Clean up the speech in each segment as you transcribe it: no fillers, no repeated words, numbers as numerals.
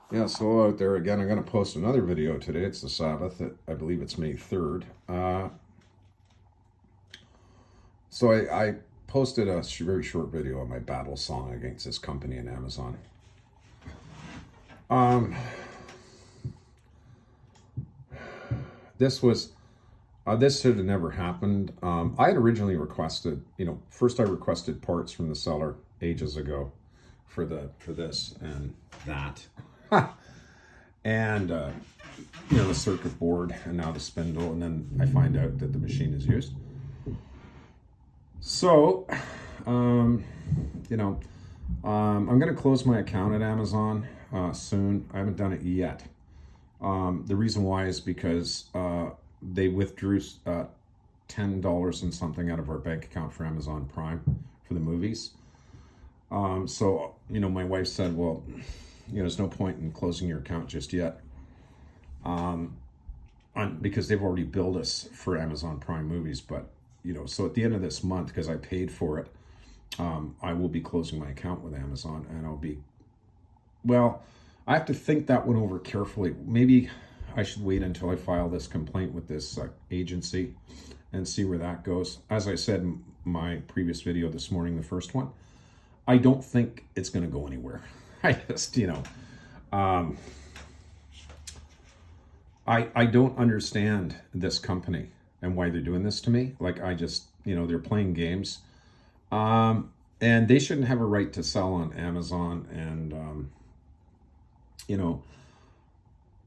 Yeah, so out there again, I'm going to post another video today. It's the Sabbath. I believe it's May 3rd. So I posted a very short video of my battle song against this company in Amazon. Um, this was this should have never happened. I had originally requested, first I requested parts from the seller ages ago for this and that. And the circuit board, and now the spindle, and then I find out that the machine is used. So, I'm going to close my account at Amazon soon. I haven't done it yet. The reason why is because they withdrew $10 and something out of our bank account for Amazon Prime for the movies. So, my wife said, well, there's no point in closing your account just yet. Because they've already billed us for Amazon Prime movies. But, so at the end of this month, because I paid for it, I will be closing my account with Amazon, and I have to think that one over carefully. Maybe I should wait until I file this complaint with this agency and see where that goes. As I said in my previous video this morning, the first one, I don't think it's going to go anywhere. I just, I don't understand this company and why they're doing this to me. Like, I just, they're playing games. And they shouldn't have a right to sell on Amazon. And,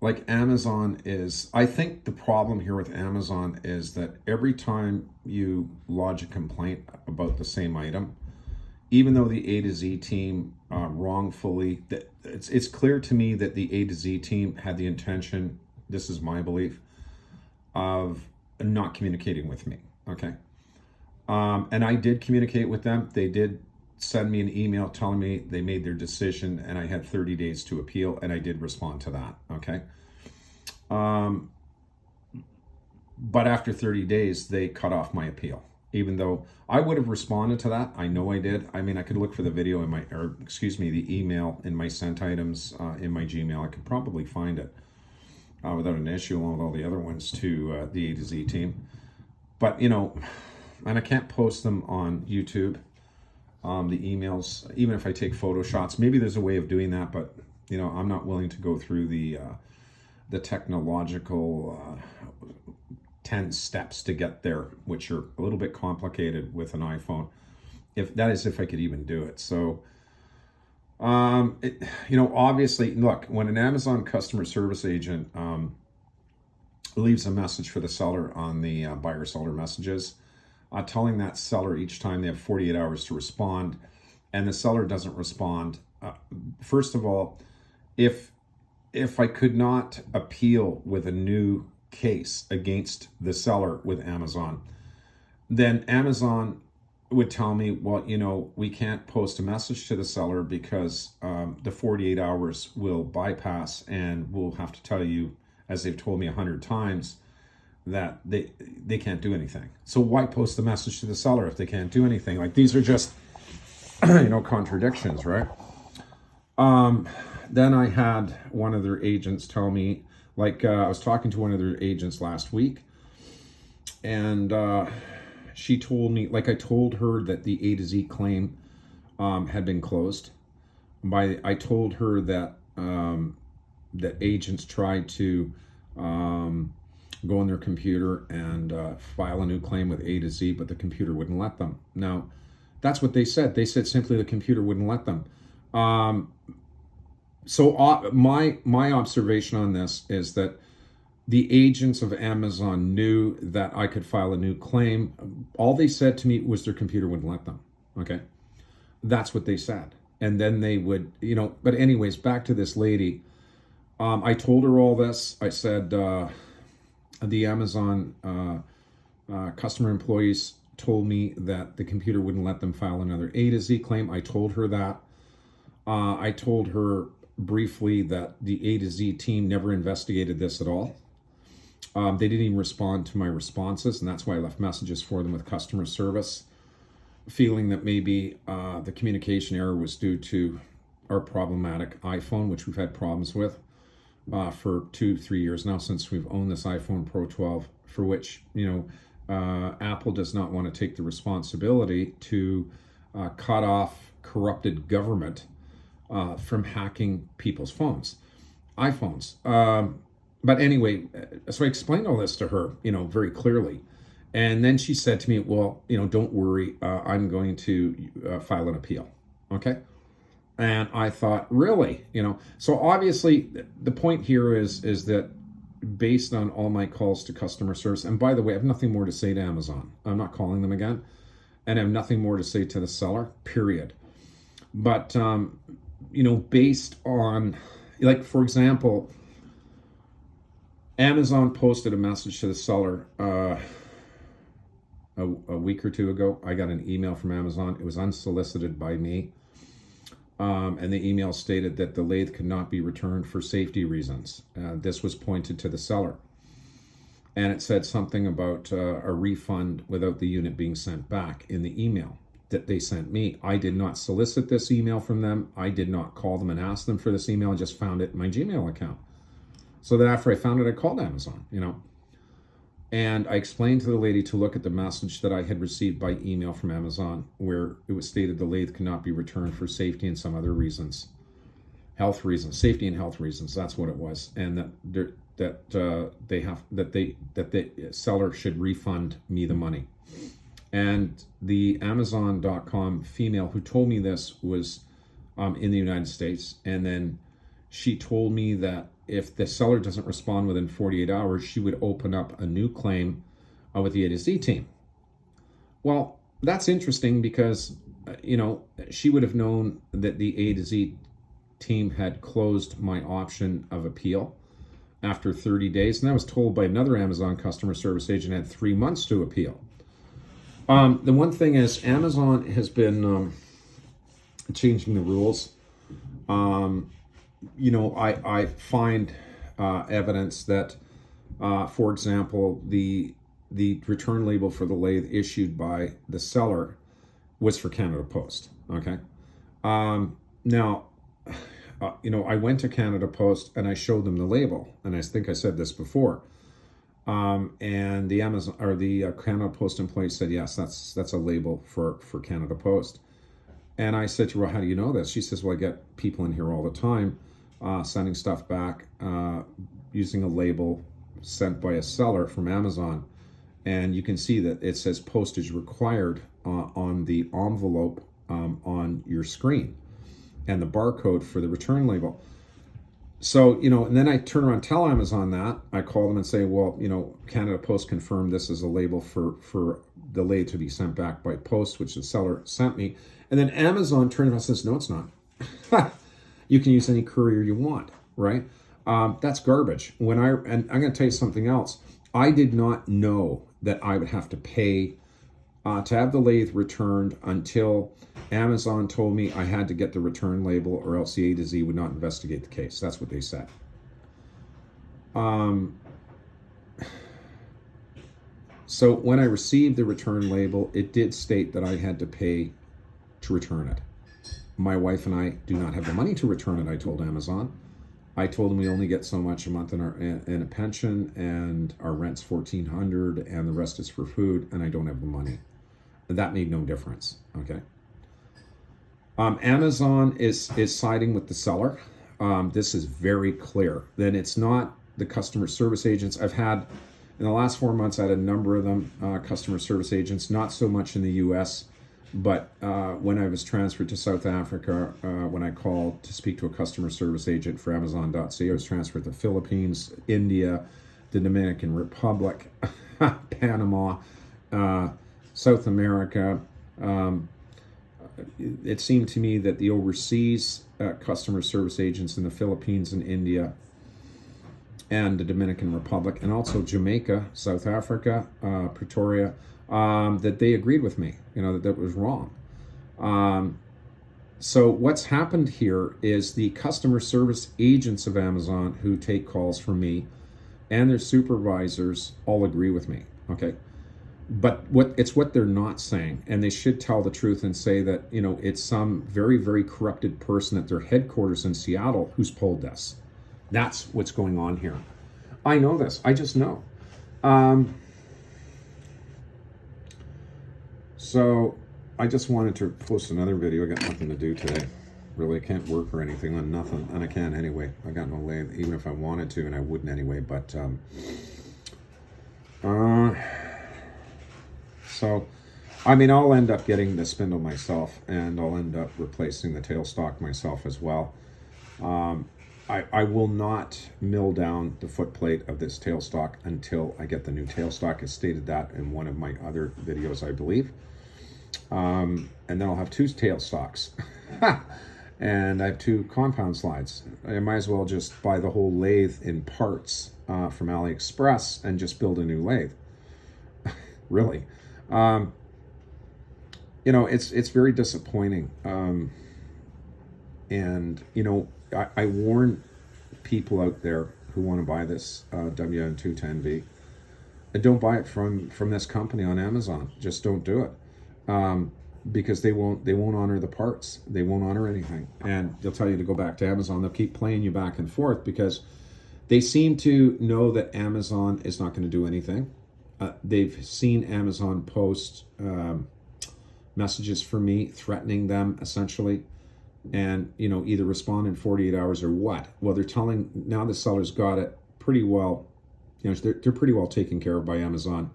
like Amazon is, I think the problem here with Amazon is that every time you lodge a complaint about the same item, even though the A to Z team wrongfully, it's clear to me that the A to Z team had the intention, this is my belief, of not communicating with me, okay? And I did communicate with them. They did send me an email telling me they made their decision and I had 30 days to appeal, and I did respond to that, okay? But after 30 days, they cut off my appeal. Even though I would have responded to that, I know I did. I mean, I could look for the video in the email in my sent items in my Gmail. I could probably find it without an issue, along with all the other ones to the A to Z team. But, and I can't post them on YouTube, the emails, even if I take photo shots. Maybe there's a way of doing that, but, I'm not willing to go through the technological 10 steps to get there, which are a little bit complicated with an iPhone. If I could even do it. So, obviously, look, when an Amazon customer service agent leaves a message for the seller on the buyer-seller messages, telling that seller each time they have 48 hours to respond, and the seller doesn't respond, first of all, if I could not appeal with a new case against the seller with Amazon, then Amazon would tell me, well, we can't post a message to the seller because the 48 hours will bypass, and we'll have to tell you, as they've told me 100 times, that they can't do anything. So why post the message to the seller if they can't do anything? Like, these are just contradictions, right? Then I had one of their agents tell me, I was talking to one of their agents last week, and she told me, I told her that the A to Z claim had been closed. I told her that that agents tried to go on their computer and file a new claim with A to Z, but the computer wouldn't let them. Now, that's what they said. They said simply the computer wouldn't let them. So my observation on this is that the agents of Amazon knew that I could file a new claim. All they said to me was their computer wouldn't let them. Okay, that's what they said. And then they would, but anyways, back to this lady. I told her all this. I said the Amazon customer employees told me that the computer wouldn't let them file another A to Z claim. I told her that. I told her briefly that the A to Z team never investigated this at all. They didn't even respond to my responses, and that's why I left messages for them with customer service, feeling that maybe the communication error was due to our problematic iPhone, which we've had problems with for 2-3 years now since we've owned this iPhone Pro 12, for which, Apple does not want to take the responsibility to cut off corrupted government from hacking people's iPhones. But anyway, so I explained all this to her, very clearly. And then she said to me, well, don't worry, I'm going to file an appeal. Okay. And I thought, really? So obviously the point here is that based on all my calls to customer service, and by the way, I have nothing more to say to Amazon. I'm not calling them again. And I have nothing more to say to the seller, period. But, based on, like, for example, Amazon posted a message to the seller a week or two ago. I got an email from Amazon. It was unsolicited by me. And the email stated that the lathe could not be returned for safety reasons. This was pointed to the seller. And it said something about a refund without the unit being sent back in the email that they sent me. I did not solicit this email from them. I did not call them and ask them for this email. I just found it in my Gmail account. So then after I found it, I called Amazon, and I explained to the lady to look at the message that I had received by email from Amazon, where it was stated the lathe cannot be returned for safety and some other reasons, safety and health reasons. That's what it was, and that the seller should refund me the money. And the Amazon.com female who told me this was in the United States, and then she told me that if the seller doesn't respond within 48 hours, she would open up a new claim with the A to Z team. Well, that's interesting because, she would have known that the A to Z team had closed my option of appeal after 30 days. And I was told by another Amazon customer service agent I had 3 months to appeal. The one thing is Amazon has been changing the rules. I find evidence that, for example, the return label for the lathe issued by the seller was for Canada Post. Okay. Now, I went to Canada Post and I showed them the label, and I think I said this before. And the Amazon or the Canada Post employee said, yes, that's a label for Canada Post. And I said to her, how do you know this? She says, well, I get people in here all the time sending stuff back using a label sent by a seller from Amazon. And you can see that it says postage required on the envelope on your screen and the barcode for the return label. So, and then I turn around and tell Amazon that. I call them and say, well, Canada Post confirmed this is a label for the lathe to be sent back by post, which the seller sent me. And then Amazon turns around and says, no, it's not. You can use any courier you want, right? That's garbage. And I'm going to tell you something else. I did not know that I would have to pay to have the lathe returned until Amazon told me I had to get the return label or else the A to Z would not investigate the case. That's what they said. So when I received the return label, it did state that I had to pay to return it. My wife and I do not have the money to return it, I told Amazon. I told them we only get so much a month in a pension, and our rent's $1,400, and the rest is for food, and I don't have the money. That made no difference, okay? Amazon is siding with the seller. This is very clear. Then it's not the customer service agents. I've had, in the last 4 months, I had a number of them, customer service agents, not so much in the US, but when I was transferred to South Africa, when I called to speak to a customer service agent for Amazon.ca, I was transferred to the Philippines, India, the Dominican Republic, Panama, South America. It seemed to me that the overseas customer service agents in the Philippines and India and the Dominican Republic, and also Jamaica, South Africa, Pretoria, that they agreed with me, that was wrong. So what's happened here is the customer service agents of Amazon who take calls from me and their supervisors all agree with me, okay? But what they're not saying, and they should tell the truth and say that, you know, it's some very, very corrupted person at their headquarters in Seattle who's pulled this. That's what's going on here. I know this. I just know. So I just wanted to post another video. I got nothing to do today. Really, I can't work or anything on nothing, and I can't anyway. I got no lathe, even if I wanted to, and I wouldn't anyway. But so, I mean, I'll end up getting the spindle myself, and I'll end up replacing the tailstock myself as well. I will not mill down the footplate of this tailstock until I get the new tailstock. I stated that in one of my other videos, I believe. And then I'll have two tailstocks. And I have two compound slides. I might as well just buy the whole lathe in parts from AliExpress and just build a new lathe. Really. You know, it's very disappointing. And, you know, I warn people out there who want to buy this WM210v, and don't buy it from this company on Amazon. Just don't do it. Because they won't honor the parts. They won't honor anything. And they'll tell you to go back to Amazon. They'll keep playing you back and forth because they seem to know that Amazon is not going to do anything. They've seen Amazon post messages for me threatening them, essentially, and, you know, either respond in 48 hours or what. Well, they're telling, now the seller's got it pretty well, you know, they're pretty well taken care of by Amazon.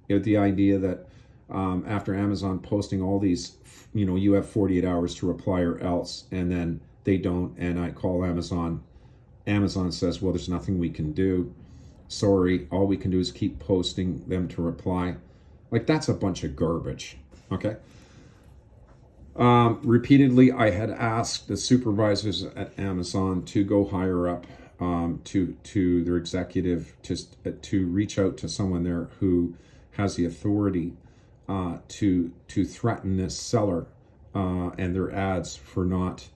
You know, the idea that after Amazon posting all these, you know, you have 48 hours to reply or else, and then they don't, and I call Amazon. Amazon says, well, there's nothing we can do. Sorry, all we can do is keep posting them to reply. Like, that's a bunch of garbage, okay? Repeatedly, I had asked the supervisors at Amazon to go higher up to their executive to reach out to someone there who has the authority to threaten this seller and their ads for not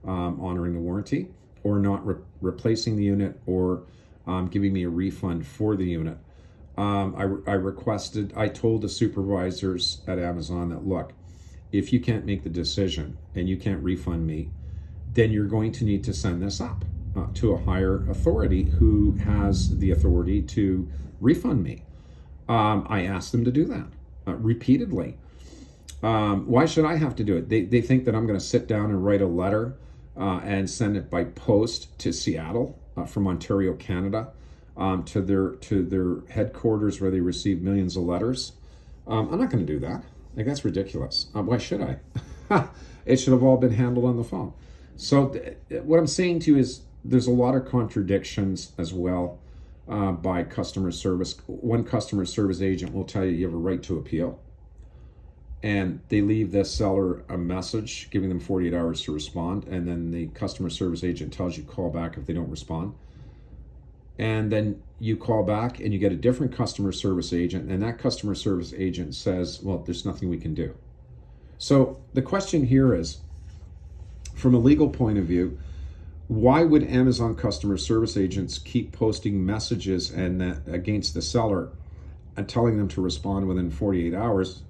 honoring the warranty or not replacing the unit or giving me a refund for the unit. I told the supervisors at Amazon that, look, if you can't make the decision and you can't refund me, then you're going to need to send this up to a higher authority who has the authority to refund me. I asked them to do that repeatedly. Why should I have to do it? They think that I'm going to sit down and write a letter and send it by post to Seattle from Ontario, Canada, to their headquarters where they receive millions of letters. I'm not going to do that. Like, that's ridiculous. Why should I? It should have all been handled on the phone. So what I'm saying to you is there's a lot of contradictions as well by customer service. One customer service agent will tell you you have a right to appeal. And they leave this seller a message giving them 48 hours to respond. And then the customer service agent tells you call back if they don't respond. And then you call back and you get a different customer service agent, and that customer service agent says, well, there's nothing we can do. So the question here is, from a legal point of view, why would Amazon customer service agents keep posting messages and that against the seller and telling them to respond within 48 hours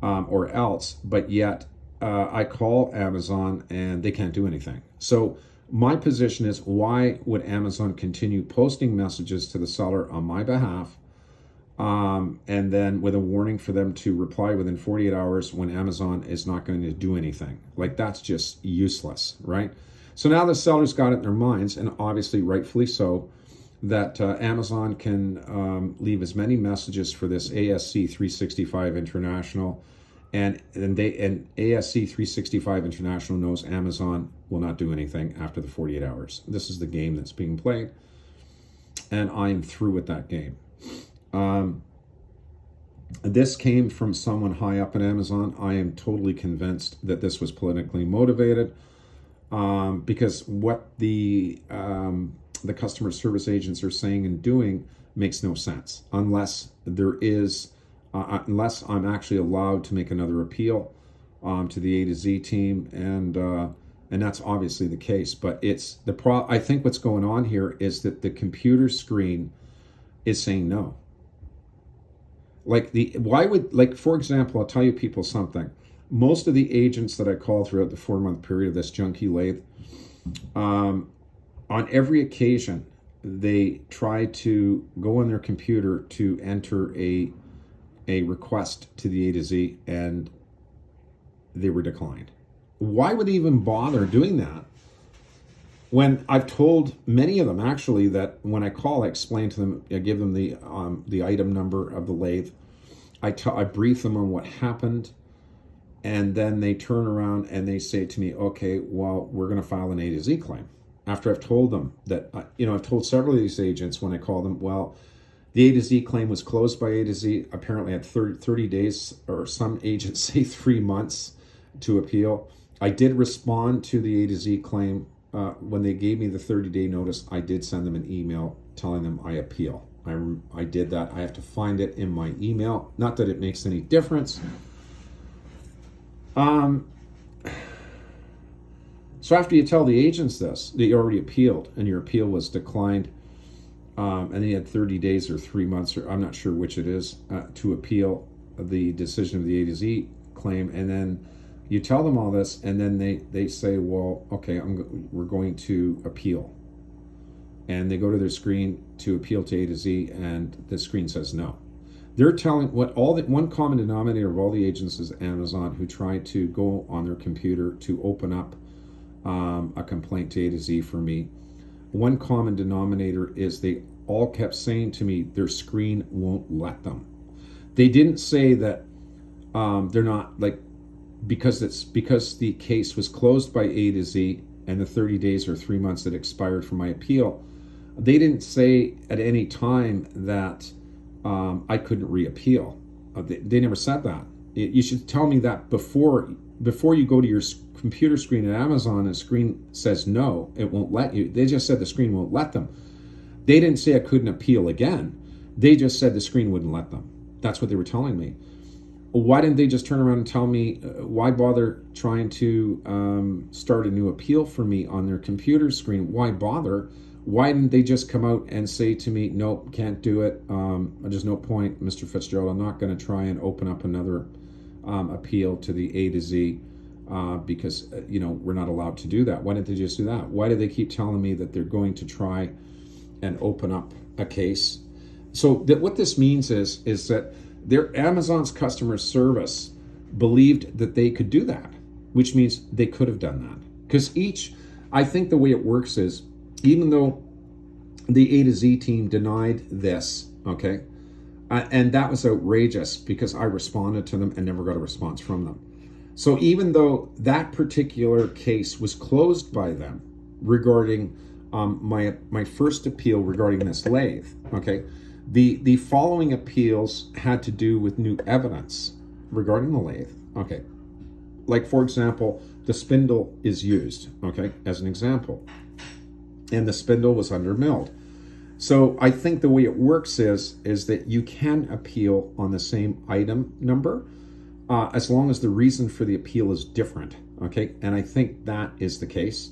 or else, but yet I call Amazon and they can't do anything? So my position is, why would Amazon continue posting messages to the seller on my behalf and then with a warning for them to reply within 48 hours when Amazon is not going to do anything? Like, that's just useless, right? So now the sellers got it in their minds, and obviously rightfully so, that Amazon can leave as many messages for this asc365 International, and asc365 International knows Amazon will not do anything after the 48 hours. This is the game that's being played, and I am through with that game. This came from someone high up at Amazon. I am totally convinced that this was politically motivated because what the customer service agents are saying and doing makes no sense unless there is unless I'm actually allowed to make another appeal to the A to Z team, and that's obviously the case. But it's I think what's going on here is that the computer screen is saying no. For example, I'll tell you people something. Most of the agents that I called throughout the 4-month period of this junky lathe, on every occasion, they try to go on their computer to enter a request to the A to Z, and they were declined. Why would they even bother doing that? When I've told many of them actually that when I call, I explain to them, I give them the item number of the lathe, I brief them on what happened, and then they turn around and they say to me, okay, well, we're going to file an A to Z claim. After I've told them that, I've told several of these agents when I call them, well, the A to Z claim was closed by A to Z, apparently at 30 days, or some agents say 3 months to appeal. I did respond to the A to Z claim. When they gave me the 30-day notice, I did send them an email telling them I appeal. I did that. I have to find it in my email. Not that it makes any difference. So after you tell the agents this, that you already appealed and your appeal was declined, and then you had 30 days or 3 months, or I'm not sure which it is, to appeal the decision of the A to Z claim, and then you tell them all this, and then they say, well, okay, we're going to appeal. And they go to their screen to appeal to A to Z, and the screen says no. They're telling one common denominator of all the agents is Amazon who try to go on their computer to open up a complaint to A to Z for me. One common denominator is they all kept saying to me their screen won't let them. They didn't say that they're not, like, because the case was closed by A to Z and the 30 days or 3 months that expired for my appeal. They didn't say at any time that I couldn't reappeal. They never said that. You should tell me that before you go to your computer screen at Amazon and the screen says no, it won't let you. They just said the screen won't let them. They didn't say I couldn't appeal again. They just said the screen wouldn't let them. That's what they were telling me. Why didn't they just turn around and tell me, why bother trying to start a new appeal for me on their computer screen? Why bother? Why didn't they just come out and say to me, nope, can't do it. There's no point, Mr. Fitzgerald. I'm not going to try and open up another appeal to the A to Z because, we're not allowed to do that. Why didn't they just do that? Why do they keep telling me that they're going to try and open up a case? So what this means is that their Amazon's customer service believed that they could do that, which means they could have done that. Because I think the way it works is, even though the A to Z team denied this, okay, and that was outrageous because I responded to them and never got a response from them. So even though that particular case was closed by them regarding my first appeal regarding this lathe, okay, the following appeals had to do with new evidence regarding the lathe, okay. Like, for example, the spindle is used, okay, as an example. And the spindle was undermilled. So I think the way it works is that you can appeal on the same item number as long as the reason for the appeal is different, okay? And I think that is the case.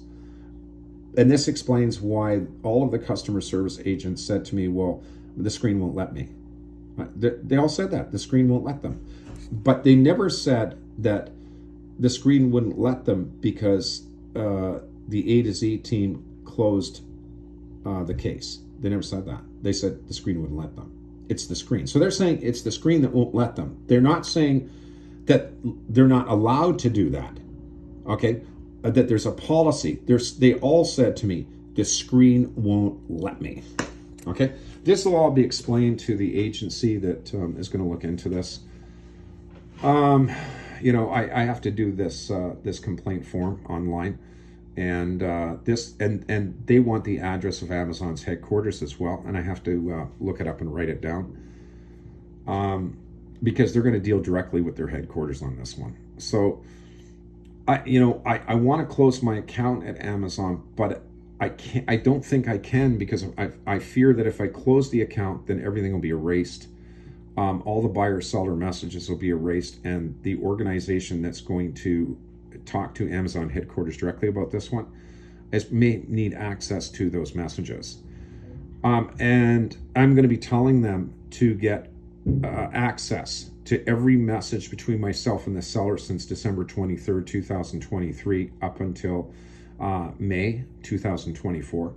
And this explains why all of the customer service agents said to me, well, the screen won't let me. They all said that, the screen won't let them. But they never said that the screen wouldn't let them because the A to Z team closed the case. They never said that. They said the screen wouldn't let them. It's the screen. So they're saying it's the screen that won't let them. They're not saying that they're not allowed to do that, okay? That there's a policy. They all said to me, the screen won't let me, okay? This will all be explained to the agency that is going to look into this. I have to do this complaint form online. And and they want the address of Amazon's headquarters as well, and I have to look it up and write it down because they're going to deal directly with their headquarters on this one. So I want to close my account at Amazon, but I can't. I don't think I can because I fear that if I close the account, then everything will be erased. All the buyer-seller messages will be erased, and the organization that's going to talk to Amazon headquarters directly about this one may need access to those messages. And I'm going to be telling them to get access to every message between myself and the seller since December 23rd, 2023 up until May 2024,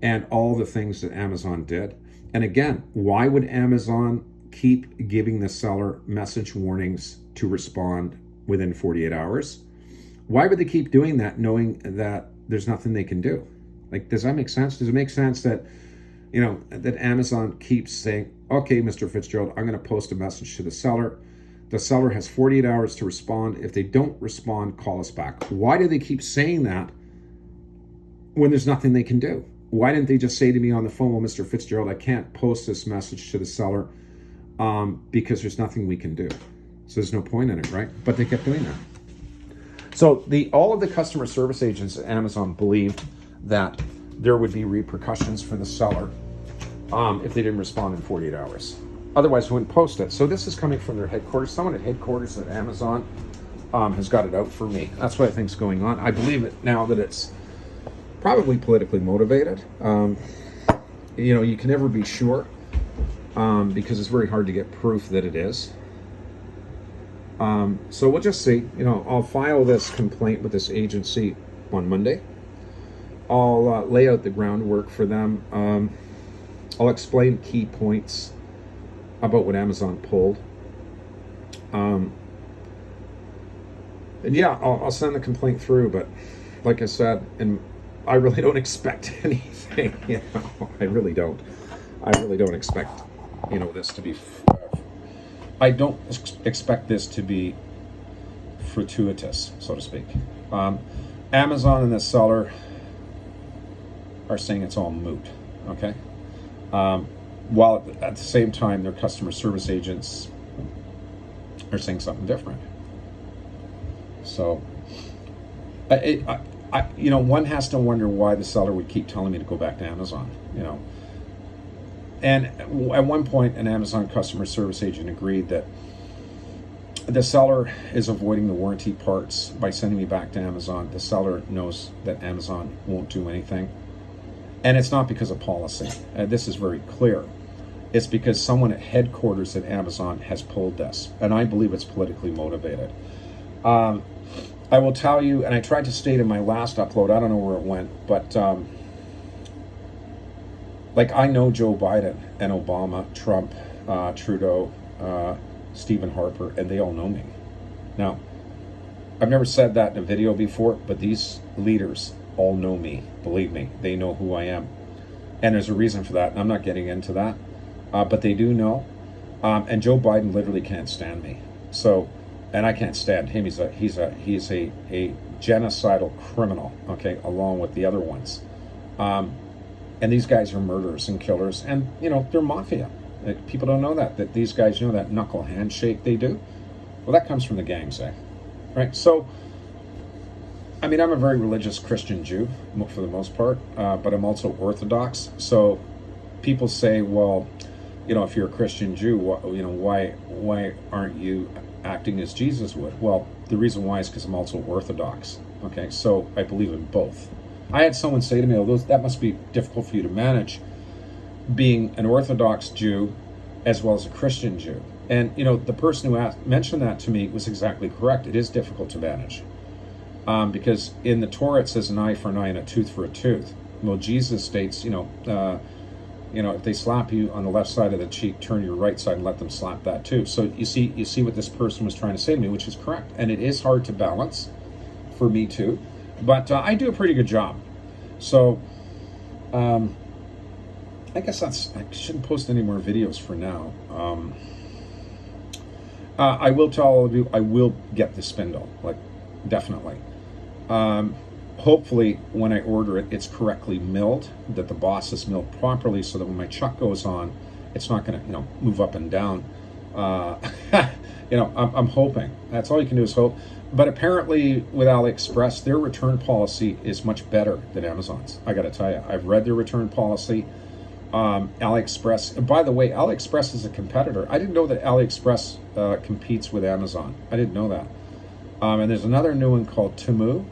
and all the things that Amazon did. And again, why would Amazon keep giving the seller message warnings to respond within 48 hours? Why would they keep doing that knowing that there's nothing they can do? Like, does that make sense? Does it make sense that, you know, that Amazon keeps saying, okay, Mr. Fitzgerald, I'm going to post a message to the seller. The seller has 48 hours to respond. If they don't respond, call us back. Why do they keep saying that when there's nothing they can do? Why didn't they just say to me on the phone, well, Mr. Fitzgerald, I can't post this message to the seller because there's nothing we can do. So there's no point in it, right? But they kept doing that. So all of the customer service agents at Amazon believed that there would be repercussions for the seller if they didn't respond in 48 hours. Otherwise, we wouldn't post it. So this is coming from their headquarters. Someone at headquarters at Amazon has got it out for me. That's what I think is going on. I believe it now that it's probably politically motivated. You know, you can never be sure because it's very hard to get proof that it is. So we'll just see. You know, I'll file this complaint with this agency on Monday. I'll lay out the groundwork for them. I'll explain key points about what Amazon pulled. And yeah, I'll send the complaint through, but like I said, and I really don't expect anything, you know, I really don't expect, you know, this to be, I don't expect this to be fortuitous, so to speak. Amazon and the seller are saying it's all moot, okay? While at the same time, their customer service agents are saying something different. So, you know, one has to wonder why the seller would keep telling me to go back to Amazon, you know. And at one point, an Amazon customer service agent agreed that the seller is avoiding the warranty parts by sending me back to Amazon. The seller knows that Amazon won't do anything. And it's not because of policy. This is very clear. It's because someone at headquarters at Amazon has pulled this. And I believe it's politically motivated. I will tell you, and I tried to state in my last upload, I don't know where it went, but like, I know Joe Biden and Obama, Trump, Trudeau, Stephen Harper, and they all know me. Now, I've never said that in a video before, but these leaders all know me. Believe me, they know who I am. And there's a reason for that. I'm not getting into that, but they do know. And Joe Biden literally can't stand me. So, and I can't stand him. He's a genocidal criminal, okay, along with the other ones. And these guys are murderers and killers, and you know, they're mafia. People don't know that these guys, you know, that knuckle handshake they do. Well, that comes from the gangs, right? So, I mean, I'm a very religious Christian Jew for the most part, but I'm also Orthodox. So, people say, well, you know, if you're a Christian Jew, why aren't you acting as Jesus would? Well, the reason why is because I'm also Orthodox. Okay, so I believe in both. I had someone say to me, "Oh, that must be difficult for you to manage, being an Orthodox Jew as well as a Christian Jew." And you know, the person who mentioned that to me was exactly correct. It is difficult to manage because in the Torah it says an eye for an eye and a tooth for a tooth. Well, Jesus states, you know, if they slap you on the left side of the cheek, turn your right side and let them slap that too. So you see what this person was trying to say to me, which is correct. And it is hard to balance for me too, but I do a pretty good job. So I guess I shouldn't post any more videos for now. I will tell all of you, I will get the spindle, like, definitely. Hopefully when I order it, it's correctly milled, that the boss is milled properly so that when my chuck goes on, it's not going to, you know, move up and down. You know, I'm hoping. That's all you can do is hope. But apparently with AliExpress, their return policy is much better than Amazon's. I got to tell you, I've read their return policy. AliExpress, and by the way, AliExpress is a competitor. I didn't know that AliExpress competes with Amazon. I didn't know that. And there's another new one called Temu,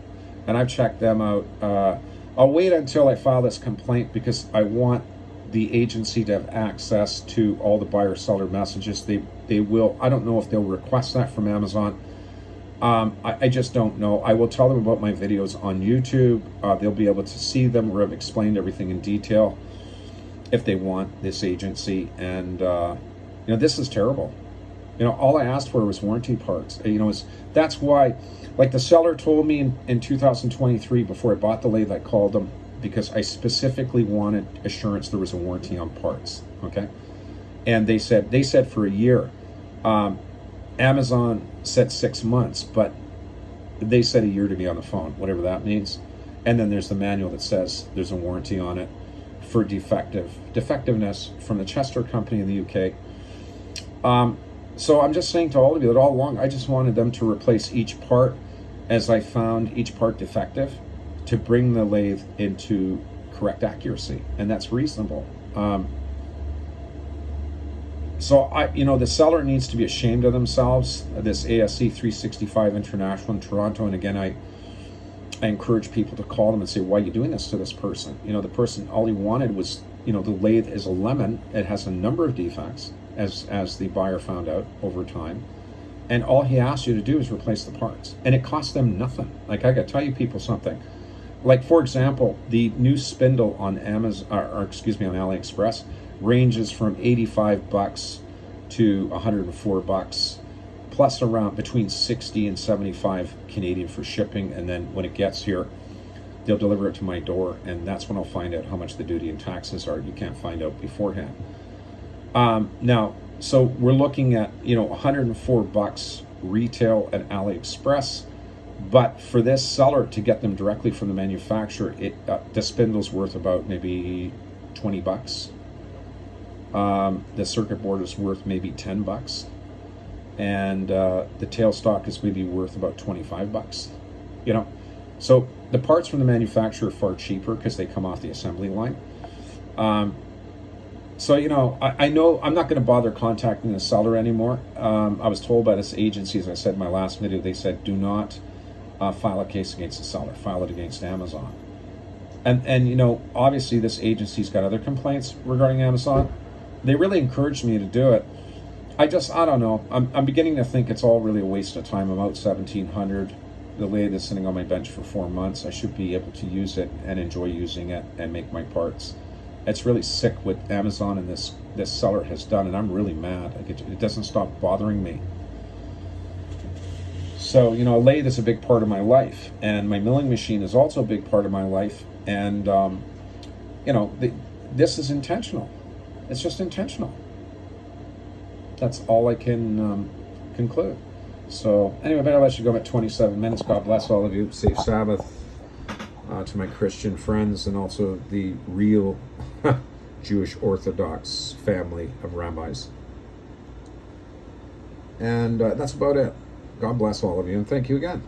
and I've checked them out. I'll wait until I file this complaint because I want the agency to have access to all the buyer-seller messages. They will, I don't know if they'll request that from Amazon. I just don't know. I will tell them about my videos on YouTube. They'll be able to see them where I've explained everything in detail if they want this agency. And, you know, this is terrible. You know, all I asked for was warranty parts. You know, that's why, like the seller told me in 2023, before I bought the lathe, I called them because I specifically wanted assurance there was a warranty on parts, okay? And they said for a year. Amazon said 6 months, but they said a year to me on the phone, whatever that means. And then there's the manual that says there's a warranty on it for defectiveness from the Chester company in the UK. So I'm just saying to all of you that all along, I just wanted them to replace each part as I found each part defective to bring the lathe into correct accuracy, and that's reasonable. So you know, the seller needs to be ashamed of themselves. This asc365 International in Toronto, and again, I encourage people to call them and say, why are you doing this to this person? You know, the person, all he wanted was, you know, the lathe is a lemon. It has a number of defects, as the buyer found out over time. And all he asked you to do is replace the parts. And it cost them nothing. Like, I gotta tell you people something. Like, for example, the new spindle on Amazon, or excuse me, on AliExpress, ranges from 85 bucks to 104 bucks, plus around between 60 and 75 Canadian for shipping. And then when it gets here, they'll deliver it to my door, and that's when I'll find out how much the duty and taxes are. You can't find out beforehand. Now, so we're looking at, you know, 104 bucks retail at AliExpress, but for this seller to get them directly from the manufacturer, the spindle's worth about maybe 20 bucks. The circuit board is worth maybe 10 bucks, and the tailstock is maybe worth about 25 bucks. You know, so the parts from the manufacturer are far cheaper because they come off the assembly line. So, you know, I know I'm not going to bother contacting the seller anymore. I was told by this agency, as I said in my last video, they said do not file a case against the seller, file it against Amazon. And you know, obviously this agency's got other complaints regarding Amazon. They really encouraged me to do it. I don't know. I'm beginning to think it's all really a waste of time. I'm out $1,700. The lathe is sitting on my bench for 4 months. I should be able to use it and enjoy using it and make my parts. It's really sick what Amazon and this seller has done, and I'm really mad. Like, it doesn't stop bothering me. So, you know, a lathe is a big part of my life, and my milling machine is also a big part of my life. And, you know, this is intentional. It's just intentional. That's all I can conclude. So anyway, I better let you go at 27 minutes. God bless all of you. Safe Sabbath to my Christian friends, and also the real Jewish Orthodox family of rabbis. And that's about it. God bless all of you, and thank you again.